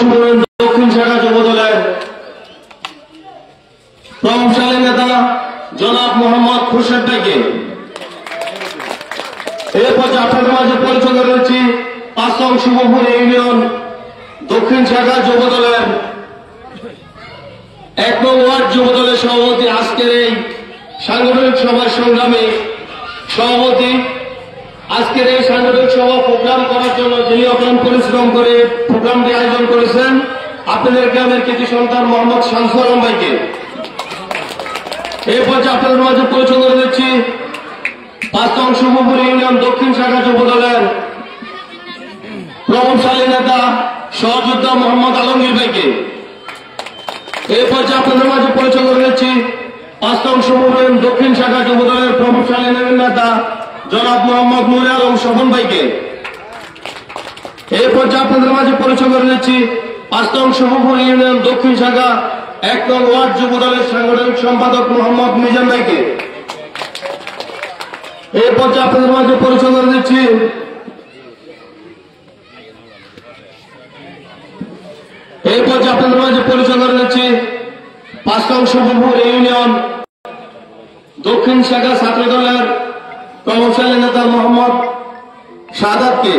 দক্ষিণ শাখা যুবদলের প্রভাবশালী নেতা জনাব মোহাম্মদ খুরশেদ ভাইকে এরপর আপনাদের মাঝে পরিচয় করে দিচ্ছি ৫ নং শিবপুর ইউনিয়ন দক্ষিণ শাখা যুবদলের ১ নং ওয়ার্ড যুবদলের সভাপতি, আজকের এই সাংগঠনিক সভার সংগ্রামী সভাপতি। আজকের এই সাংগঠনিক সভা প্রোগ্রাম করার জন্য যিনি অক্লান্ত পরিশ্রম করে প্রোগ্রামটি আয়োজন করেছেন আপনাদের গ্রামের কৃতি সন্তান মোহাম্মদ শামসুল আলম ভাইকে। এরপর আপনাদের মাঝে পরিচয় করে দিচ্ছি ৫ নং শিবপুর ইউনিয়ন দক্ষিণ শাখা যুবদলের প্রভাবশালী নেতা সহযোদ্ধা মোহাম্মদ আলমগীর ভাইকে। এরপর আপনাদের মাঝে পরিচয় করে দিচ্ছি ৫ নং শিবপুর দক্ষিণ শাখা যুবদলের প্রভাবশালী নেতা জনাব মোহাম্মদ নুরে আলম স্বপন ভাইকে। এরপর আপনাদের মাঝে পরিচয় করে দিচ্ছি ৫ নং শিবপুর ইউনিয়ন দক্ষিণ শাখা ১ নং ওয়ার্ড যুবদলের সাংগঠনিক সম্পাদক মোহাম্মদ মিজান ভাইকে। এরপর আপনাদের মাঝে পরিচয় করে দিচ্ছি দিচ্ছি ৫ নং শিবপুর ইউনিয়ন দক্ষিণ শাখা ছাত্র দলের প্রভাবশালী নেতা মোহাম্মদ শাহাদাতকে।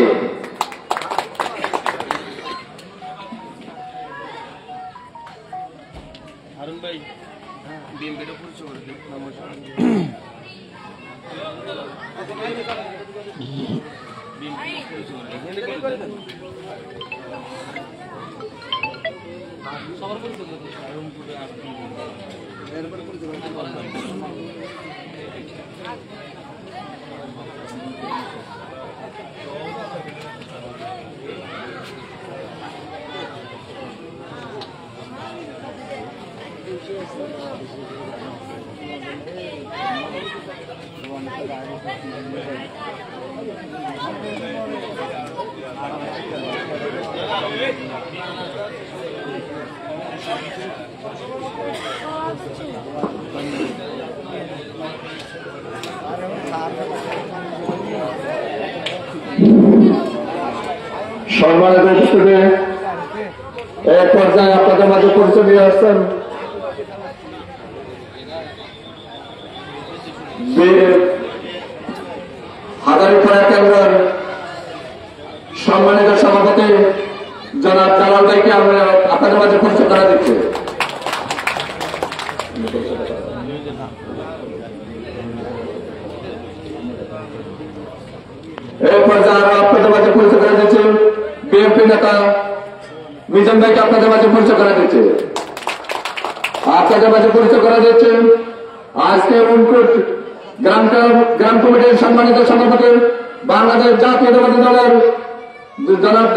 সম্মানিত উপস্থিতি, এক পর্যায়ে আপনাদের মাঝে পরিচয় দিয়ে আসছেন হাজারীপাড়া কেন্দ্রের সম্মানিত সভাপতি জনাব জালাল ভাইকে আমরা আপনাদের মাঝে পরিচয় করা দিচ্ছি। এই পর্যায়ে আপনাদের মাঝে পরিচয় করা দিচ্ছি বিএনপি নেতা মিজান ভাইকে আপনাদের মাঝে পরিচয় করা দিচ্ছে। আপনাদের মাঝে পরিচয় করা দিচ্ছে আজকে উনকুট গ্রাম কমিটির সম্মানিত সভাপতি বাংলাদেশ জাতীয়তাবাদী দলের জনাব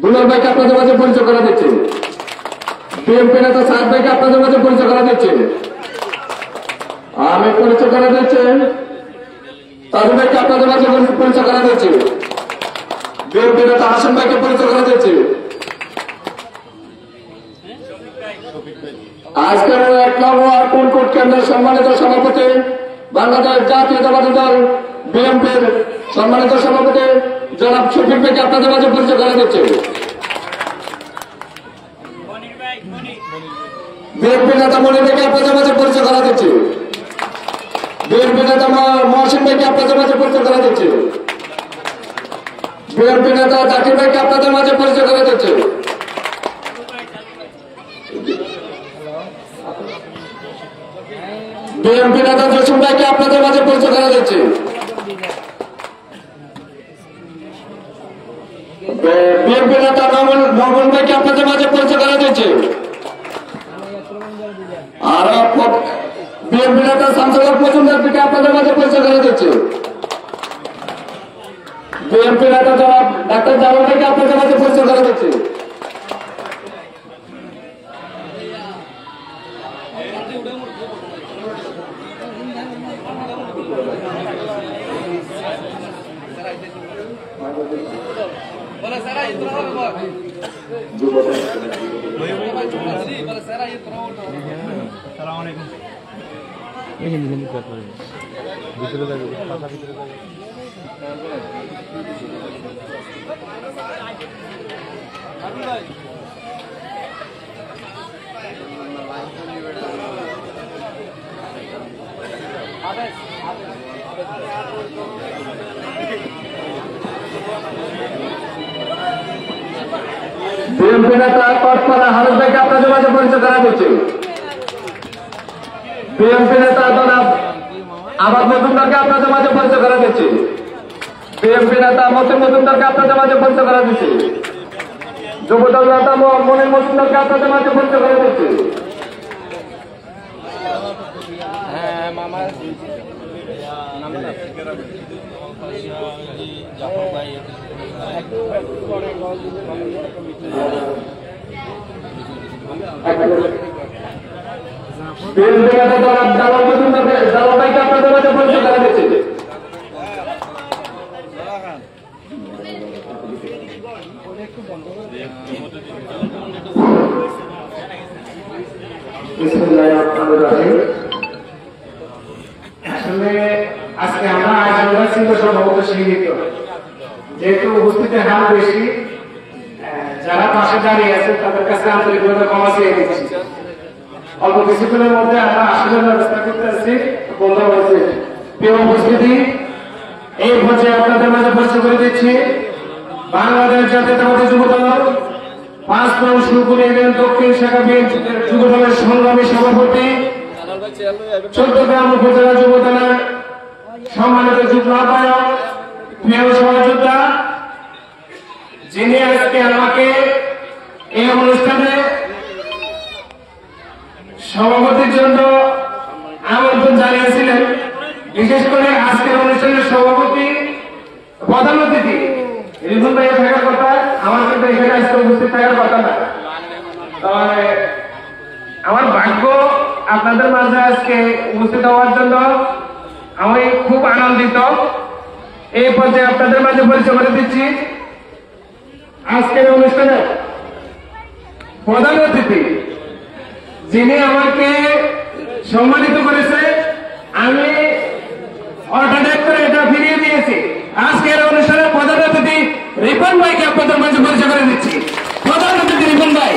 দুলাল ভাইকে আপনাদের মাঝে পরিচয় করা দিচ্ছে। বিএনপি নেতা সাদ ভাইকে আপনাদের মাঝে পরিচয় করা দিচ্ছে। আমি পরিচয় করা দিচ্ছে তাজু ভাইকে আপনাদের মাঝে পরিচয় করা দিচ্ছে। বিএনপি নেতা হাসান ভাইকে পরিচয় করা দিচ্ছে। আজকের ১ নং ওয়ার্ড উনকুট কেন্দ্রের সম্মানিত সভাপতি বাংলাদেশ জাতীয়তাবাদী দল বিএনপির সম্মানিত সভাপতি জনাব শফিক ভাইকে আপনাদের মাঝে পরিচয় করা দিচ্ছে। বিএনপি নেতা মনির ভাইকে আপনাদের মাঝে পরিচয় করা দিচ্ছে। বিএনপি নেতা মহসিন ভাইকে আপনাদের মাঝে পরিচয় করা দিচ্ছে। বিএনপি নেতা জাকির ভাইকে আপনাদের মাঝে পরিচয় করা দিচ্ছে। বিএনপি নেতা জসিম ভাইকে আপনাদের মাঝে পরিচয় করা দিচ্ছে। বিএনপি নেতা নমন ভাইকে আপনাদের মাঝে পরিচয় করা দিচ্ছে। আর বিএনপি নেতা শামসুল হক মজুমদার ভাইকে আপনাদের মাঝে পরিচয় করা দিচ্ছে। বিএনপি নেতা জনাব ডাক্তার জালাল ভাইকে আপনাদের মাঝে পরিচয় করা দিচ্ছে। বিএনপি নেতা কটপাড়া হারুন ভাইকে আপনাদের মাঝে পরিচয় করা দিচ্ছে। বিএনপি নেতা জনাব আবাদ মজুমদারকে আপনাদের মাঝে পরিচয় করা দিচ্ছে। বিএনপি নেতা মতিন মজুমদারকে আপনাদের মাঝে পরিচয় করা দিচ্ছে। যুবদল নেতা মনির মজুমদারকে আপনাদের মাঝে পরিচয় করা দিচ্ছে। বিএনপি নেতা জনাব জালাল মজুমদারকে জালাল ভাইকে আপনাদের মাঝে পরিচয় করা দিচ্ছে। আসলে আজকে আমরা আয়োজন ছিল সম্ভবত সীমিত, যেহেতু উপস্থিতের হার বেশি, যারা পাশে দাঁড়িয়ে আছে তাদের কাছে আন্তরিকভাবে ক্ষমা চেয়ে দিচ্ছি। অল্প কিছুক্ষণের মধ্যে আমরা আসলে ব্যবস্থা করতে আসছি। বন্ধ হয়েছে প্রিয় উপস্থিতি, এই পর্যায়ে আপনাদের মাঝে পরিচয় করে দিচ্ছি বাংলাদেশ জাতীয়তাবাদী যুবদল 5 নং সুরপুর ইউনিয়ন দক্ষিণ শাখা বিএনপি যুবদলের সংগ্রামী সভাপতি, 14 উপজেলা যুবদলের সম্মানিত যুগ্ম আহ্বায়ক, প্রিয় সহযোদ্ধা, যিনি আজকে আমাকে এই অনুষ্ঠানে সভাপতির জন্য আমন্ত্রণ জানিয়েছিলেন। বিশেষ করে আজকের অনুষ্ঠানের সভাপতি প্রধান অতিথি রিভন ভাইয়া থাকার কথা, আমার কিন্তু এখানে আজকে উপস্থিত থাকার কথা না। আমার ভাগ্য আপনাদের মাঝে আজকে উপস্থিত হওয়ার জন্য আমি খুব আনন্দিত। এই পর্যায়ে আপনাদের মাঝে পরিচয় করে দিচ্ছি আজকের অনুষ্ঠানে প্রধান অতিথি, যিনি আমাকে সম্মানিত করেছে। আমি অল্টারনেট করে এটা ফিরিয়ে দিয়েছি। আজকের অনুষ্ঠানের প্রধান অতিথি রিপন ভাইকে আপনাদের মাঝে পরিচয় করে দিচ্ছি। প্রধান অতিথি রিপন ভাই।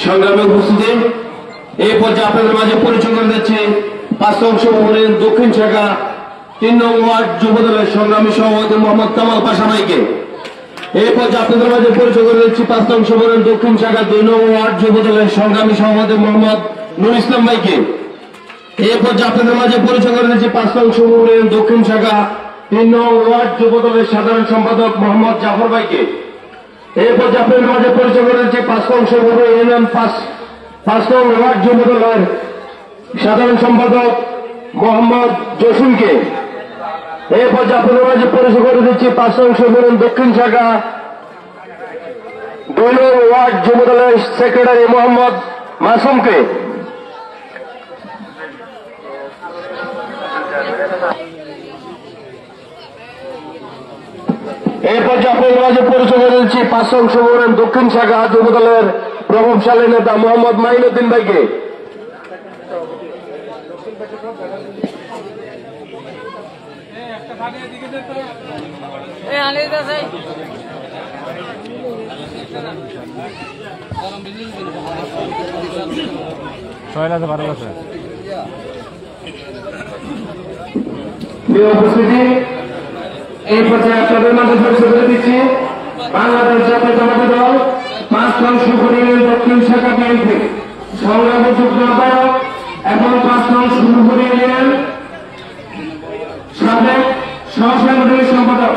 সংগ্রামে উপস্থিতি, এই পর্যায়ে আপনাদের মাঝে পরিচয় করে দিচ্ছি 5 নং সুরপুরের দক্ষিণ শাখা 3 নং ওয়ার্ড যুবদলের সংগ্রামী সভাপতি মোহাম্মদ কামাল পাশা ভাইকে। এই পর্যায়ে আপনাদের মাঝে পরিচয় করে দিচ্ছি 5 নং সুরপুরের দক্ষিণ শাখা 2 নং ওয়ার্ড যুবদলের সংগ্রামী সভাপতি মোহাম্মদ নুর ইসলাম ভাইকে। এই পর্যায়ে আপনাদের মাঝে পরিচয় করে দিচ্ছি 5 নং সুরপুরের দক্ষিণ শাখা 3 নং ওয়ার্ড যুবদলের সাধারণ সম্পাদক মোহাম্মদ জাফর ভাইকে। এই পর্যায়ে আপনাদের মাঝে পরিচয় করে দিচ্ছি 5 নং সুরপুরের ইউনিয়ন 5 নং ওয়ার্ড যুবদলের সাধারণ সম্পাদক মোহাম্মদ জসিমকে। এই পর্যায়ে আপনাদের মাঝে পরিচয় করে দিচ্ছি 5 নং সুরপুরের দক্ষিণ শাখা 2 নং ওয়ার্ড যুবদলের সেক্রেটারি মোহাম্মদ মাসুমকে। এই পর্যায়ে আপনাদের মাঝে পরিচয় করে দিচ্ছি 5 নং সুরপুরের দক্ষিণ শাখা যুবদলের প্রভাবশালী নেতা মোহাম্মদ মাইনুদ্দিন ভাইকে। উপস্থিতি, এই পর্যায়ে আপনাদের মাঝে পরিচয় করে দিচ্ছি বাংলাদেশ জাতীয়তাবাদী দল 5 নং সুরপুর ইউনিয়ন দক্ষিণ শাখা বিএনপি সংগ্রামী যুগ্ম আহ্বায়ক এবং 5 নং সুরপুর ইউনিয়ন সাবেক সহসাংগঠনিক সম্পাদক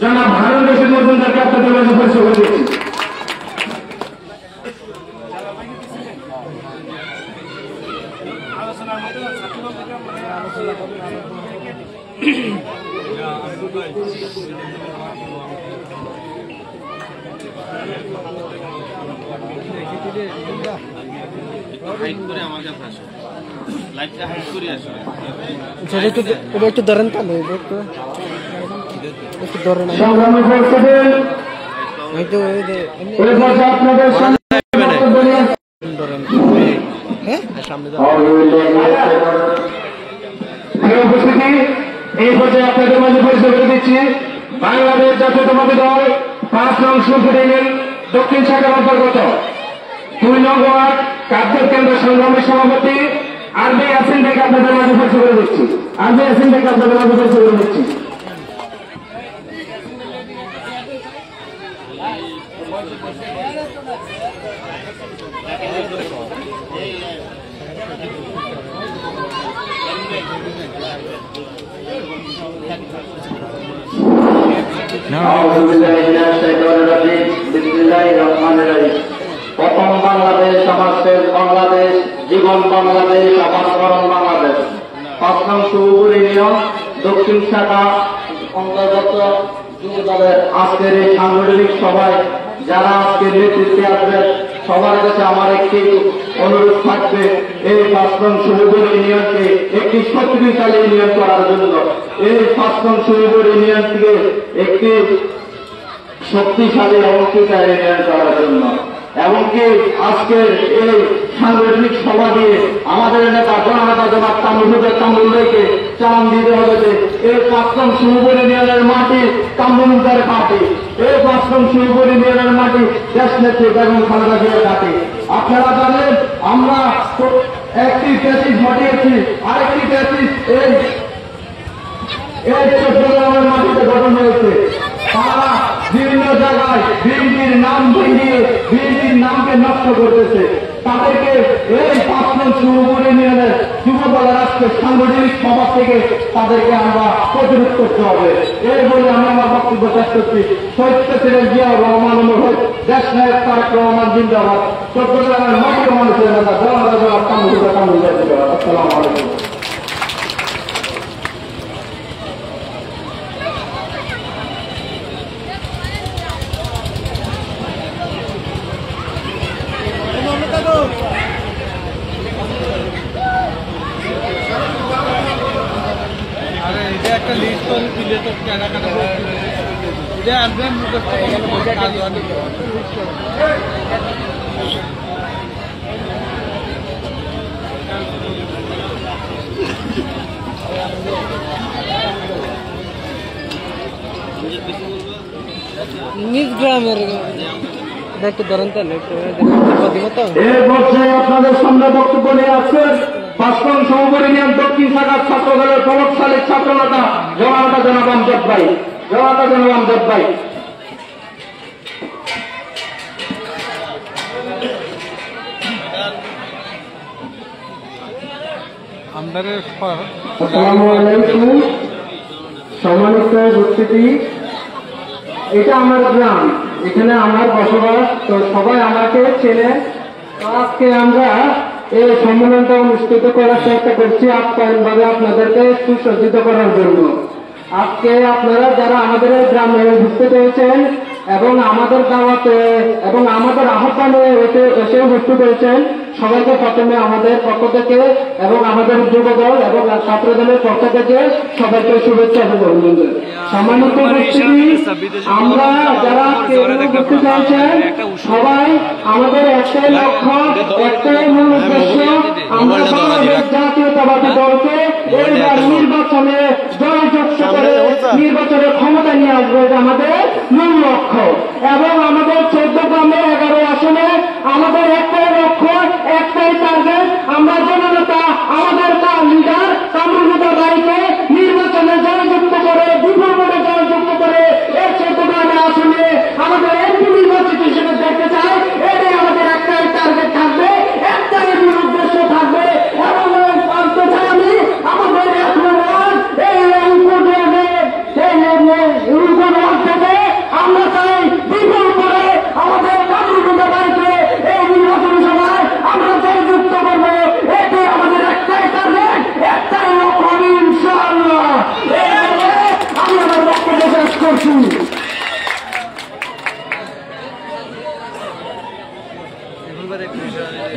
জনাব হারুন রশিদ মজুমদারকে আপনাদের মাঝে পরিচয় করে দিচ্ছি। একটু ধরেন তাহলে একটু ধরেন সংগ্রামী উপস্থিতি এই পর্যায়ে আপনাদের মাঝে পরিচয় করে দিচ্ছি বাংলাদেশ জাতীয়তাবাদী দল 5 নং সুরপুর ইউনিয়ন দক্ষিণ শাখার অন্তর্গত 2 নং ওয়ার্ড কার্যক কেন্দ্র সংগ্রামের সভাপতি আরবি ইয়াসিন ভাইকে আপনাদের মাঝে পরিচয় করে দিচ্ছি। আরবি ইয়াসিন ভাইকে আপনাদের মাঝে পরিচয় করে দিচ্ছি। প্রথম বাংলাদেশ, আমার শেষ বাংলাদেশ, জীবন বাংলাদেশ, আমার মরণ বাংলাদেশ। 5 নং সুরপুর ইউনিয়ন দক্ষিণ শাখা অন্তর্গত যুব দলের আজকের এই সাংগঠনিক সভায় যারা আজকে নেতৃত্বে আসবেন সবার কাছে আমার একটি অনুরোধ থাকবে, এই 5 নং সুরপুর ইউনিয়নকে একটি শক্তিশালী ইউনিয়ন করার জন্য, এই 5 নং সুরপুর ইউনিয়নকে একটি শক্তিশালী অঙ্গীকার ইউনিয়ন করার জন্য, এমনকি আজকের এই সাংগঠনিক সভা দিয়ে আমাদের নেতা জননেতা জনাব কামরুল ভাইকে চালান দিতে হবে যে এই 5 নং সুরপুর ইউনিয়নের মাটি কামরুলের মাটি, এই 5 নং সুরপুর ইউনিয়নের মাটি দেশ নেত্রী বেগম খালেদা জিয়ার মাটি। আপনারা জানেন আমরা একটি প্যাসিজ হটিয়েছি, আরেকটি প্যাসিজ এই চট্টগ্রামের মাটিতে গঠন হয়েছে। তারা বিভিন্ন জায়গায় বিএনপির নাম ভেঙিয়ে বিএনপির নামকে নষ্ট করতেছে। তাদেরকে এই 5 নং সুরপুর ইউনিয়নের যুব দলের আজকে সাংগঠনিক সভা থেকে তাদেরকে আমরা প্রতিরোধ করতে হবে। এই বলে আমি আমার বক্তব্য শেষ করছি। শহীদ প্রেসিডেন্ট জিয়াউর রহমান অনুরোধ, দেশ নায়ক তারেক রহমান জিন্দাবাদ, চট্টগ্রামের মাটির মানুষের নেতা জনতা কামরুল জিন্দাবাদ। আসসালামু আলাইকুম। একটা লিস্ট করে দিলে তো কেনাকাটা যে আসবেন নিজ গ্রামের একটু ধরেন তাহলে এই পর্যায়ে আপনাদের সামনে বক্তব্য নিয়ে আসছেন 5 নং সুরপুর ইউনিয়ন দক্ষিণ শাখার ছাত্র দলের প্রভাবশালী ছাত্র নেতা জনাব আমজাদ ভাই। আসসালামু আলাইকুম। সম্মানিত উপস্থিতি, এটা আমার গ্রাম, এখানে আমার বসবাস, তো সবাই আমাকে চেনে। আজকে আমরা এই সম্মেলনটা অনুষ্ঠিত করার চেষ্টা করছি আপ্যায়নভাবে আপনাদেরকে সুসজ্জিত করার জন্য। আজকে আপনারা যারা আমাদের গ্রামে উপস্থিত হয়েছেন এবং আমাদের দাওয়াতে এবং আমাদের আহ্বানে এসে উপস্থিত হয়েছেন, সবাইকে প্রথমে আমাদের পক্ষ থেকে এবং আমাদের যুব দল এবং ছাত্র দলের পক্ষ থেকে সবাইকে শুভেচ্ছা এবং অভিনন্দন। সম্মানিত উপস্থিতি, আমরা যারা উপস্থিত হয়েছেন সবাই আমাদের একটাই লক্ষ্য, একটাই মূল উদ্দেশ্য, আমরা বাংলাদেশ জাতীয়তাবাদী দলকে এইবার নির্বাচনে জয়যুক্ত করে নির্বাচনের ক্ষমতা নিয়ে আসবো, এটা আমাদের মূল লক্ষ্য। এবং আমাদের 14 গ্রামে 11 আসনে আমাদের একটাই লক্ষ্য, একটাই টার্গেট, আমরা জননেতা আমাদের লিডার কামরুল ভাইকে নির্বাচনে জয়যুক্ত করে বিপুল ভোটে জয়যুক্ত করে এই 14 গ্রামে আসনে আমাদের এমপি নির্বাচিত হিসেবে দেখতে চাই। এটাই আমাদের একটাই টার্গেট থাকবে, একটাই মূল উদ্দেশ্য থাকবে। এবং বলতে চাই আমি আমাদের আমরা চাই বিপুল করে আমাদের কামরুল ভাইকে এই নির্বাচনী সভায় আমরা জয়যুক্ত করবো। এটাই আমাদের একটাই টার্গেট, একটাই লক্ষ্য, ইনশাআল্লাহ। আমি আমার বক্তব্য শেষ করছি।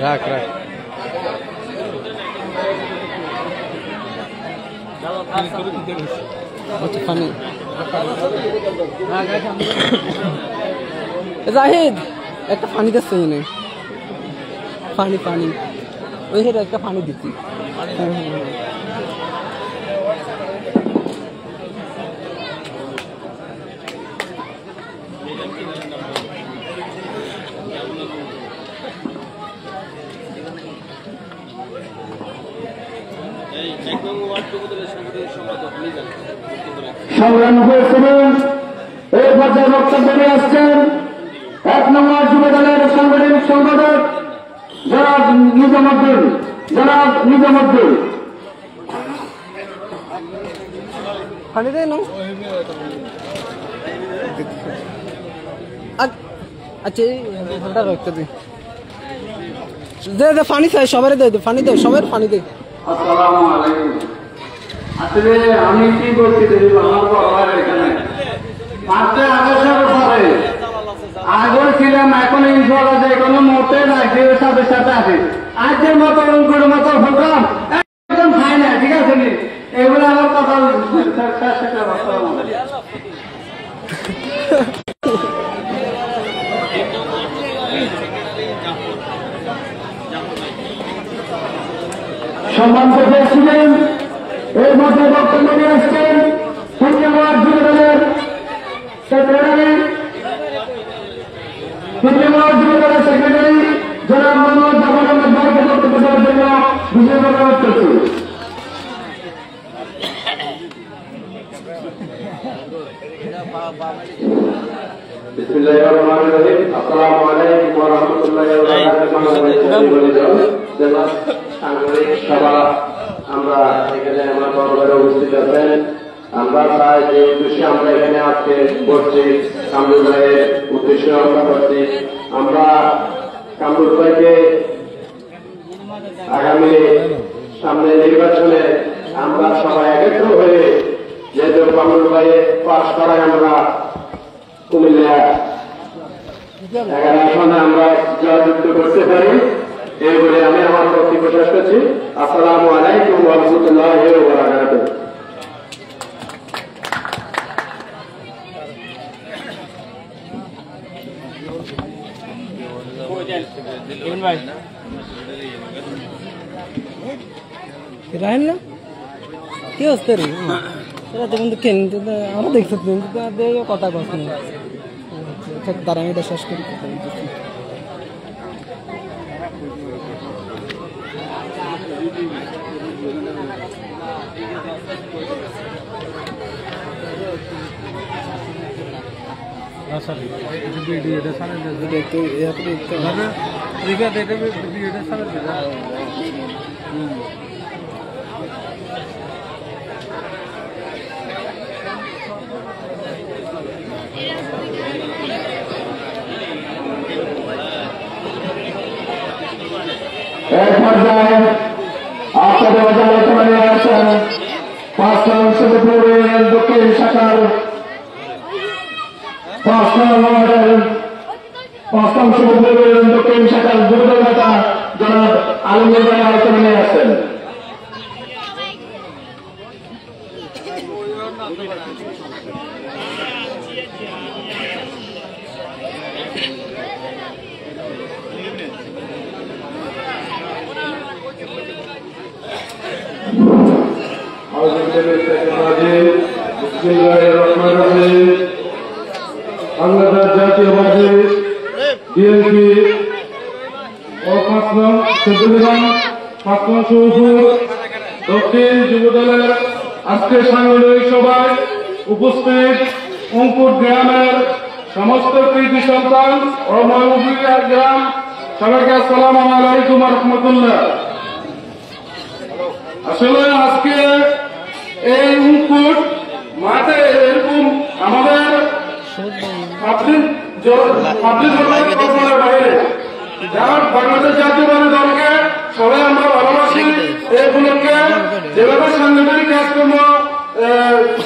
রাখ ফানি জাহিদ একটা পানি দিচ্ছে পানি ওই হেরে একটা পানি দিচ্ছি সংগ্রাম হয়েছিলেন এই পর্যায়ে বক্তব্য নিয়ে আসছেন 1 নম্বর যুব দলের সাংগঠনিক সম্পাদক জনাব নিজামুদ্দিন পানি দেয় না আচ্ছা ঠান্ডা রাখতে দে দে পানি চাই সবার দে পানি দে সবার পানি দে আসসালামু আলাইকুম। আসলে আমি কি বলছি আমার বাবার এখানে পাঁচটা আগস্টের পরে আগর ছিলাম এখন ইনশাআল্লাহ যে কোনো মুহূর্তে নাইজেরিয়ার সাথে সাথে আছে আজকের মতো অঙ্কুর মতো প্রোগ্রাম একদম খাই না ঠিক আছে নি এগুলো আমার কথা সম্মান পেয়েছিলেন এর মধ্যে বক্তব্য নিয়ে আসছেন ধন্যবাদ যুব দলের সেক্রেটারি জনাব মোহাম্মদ জাফর আহমেদ ভাইকে বক্তব্য দেওয়ার জন্য বিশেষ অনুরোধ করছি। আসসালামু আলাইকুম ওয়া রাহমাতুল্লাহি ওয়া বারাকাতুহু। আমরা এখানে আমার দরবারে উপস্থিত আছেন। আমরা চাই যে উদ্দেশ্যে আমরা এখানে আজকে করছি কামরুল ভাইয়ের উদ্দেশ্যে আমরা করছি। আমরা কামরুল ভাইকে আগামী সামনে নির্বাচনে আমরা সবাই একত্র হয়ে যেহেতু কামরুল ভাইয়ের পাশ করায় আমরা কুমিল্লা 11 আসনে আমরা জয়যুক্ত করতে পারি এই বলে আমি আমার বক্তব্য শেষ করছি। আসসালামু আলাইকুম ওয়া রাহমাতুল্লাহি ওয়া বারাকাতুহু। রাহেন না কি হচ্ছে রে এরা দেখুন তো কেন আমরা দেখছি কথা কথা তারা আমি এটা শেষ করি কথা বলতেছি এক পর্যায়ে আপনাদের মাঝে আলোচনা নিয়ে আসছেন 5 নং সুবপুরের দক্ষিণ শাখার 5 নং ওয়ার্ডের 5 নং সুবপুরের দক্ষিণ শাখার যুবদল নেতা জনাব আলমগীর ভাই আলোচনা নিয়ে আসছেন। বাংলাদেশ জাতীয়বাদী বিএনপি ও 5 নং চট্টগ্রাম 5 নং সুবপুর দক্ষিণ যুবদলের আজকের সাংগঠনিক সভায় উপস্থিত অঙ্কুর গ্রামের সমস্ত কৃতি সন্তান ও মহবুবিয়া গ্রাম সবাইকে আসসালামু আলাইকুম ওয়া রাহমাতুল্লাহ। আসলে আজকে এই অঙ্কুর মাঠে এরকম আমাদের বাইরে যারা বাংলাদেশ জাতীয়বাদী দলকে সবাই আমরা ভালোবাসি এই উপলক্ষে যেভাবে সাংগঠনিক কাজকর্ম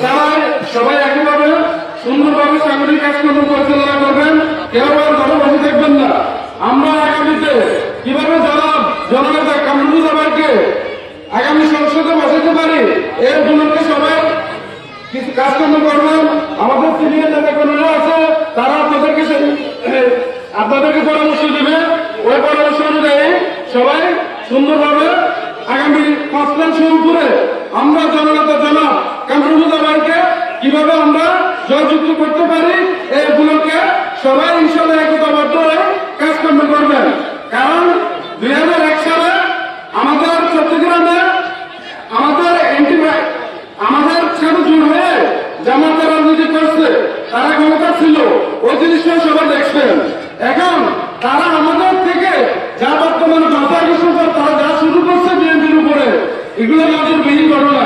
চালাই সবাই একইভাবে সুন্দরভাবে সাংগঠনিক কাজকর্ম পরিচালনা করবেন, কেউ আর ঘরে বসে থাকবেন না। আমরা আগামীতে কিভাবে জননেতা কামরুজ্জামানকে আগামী সংসদে বসাতে পারি এই উপলক্ষে সবাই কিছু কাজকর্ম করবেন। আমাদের সিনিয়র নেতা কর্মীরা আছে, তারা আপনাদেরকে পরামর্শ দেবে, ওই পরামর্শ অনুযায়ী সবাই সুন্দরভাবে আগামী 5 প্ল্যান শুরু করে আমরা জননেতা জনাব কামরুল হুদা ভাইকে কিভাবে আমরা জয়যুক্ত করতে পারি এই উপলক্ষে সবাই ইনশাআল্লাহ একতাবদ্ধ হয়ে কাজকর্ম করবেন। কারণ 2001 সালে আমাদের চট্টগ্রামে আমাদের সাথে জোর হয়ে জামাতের রাজনীতি করছে, তারা ক্ষমতা ছিল, ওই জিনিসটা সবাই দেখছেন। এখন তারা আমাদের থেকে যা বর্তমানে মাথা ঘোষণা তারা যা শুরু করছে বিএনপির উপরে, এগুলো নজরবিহীন ঘটনা।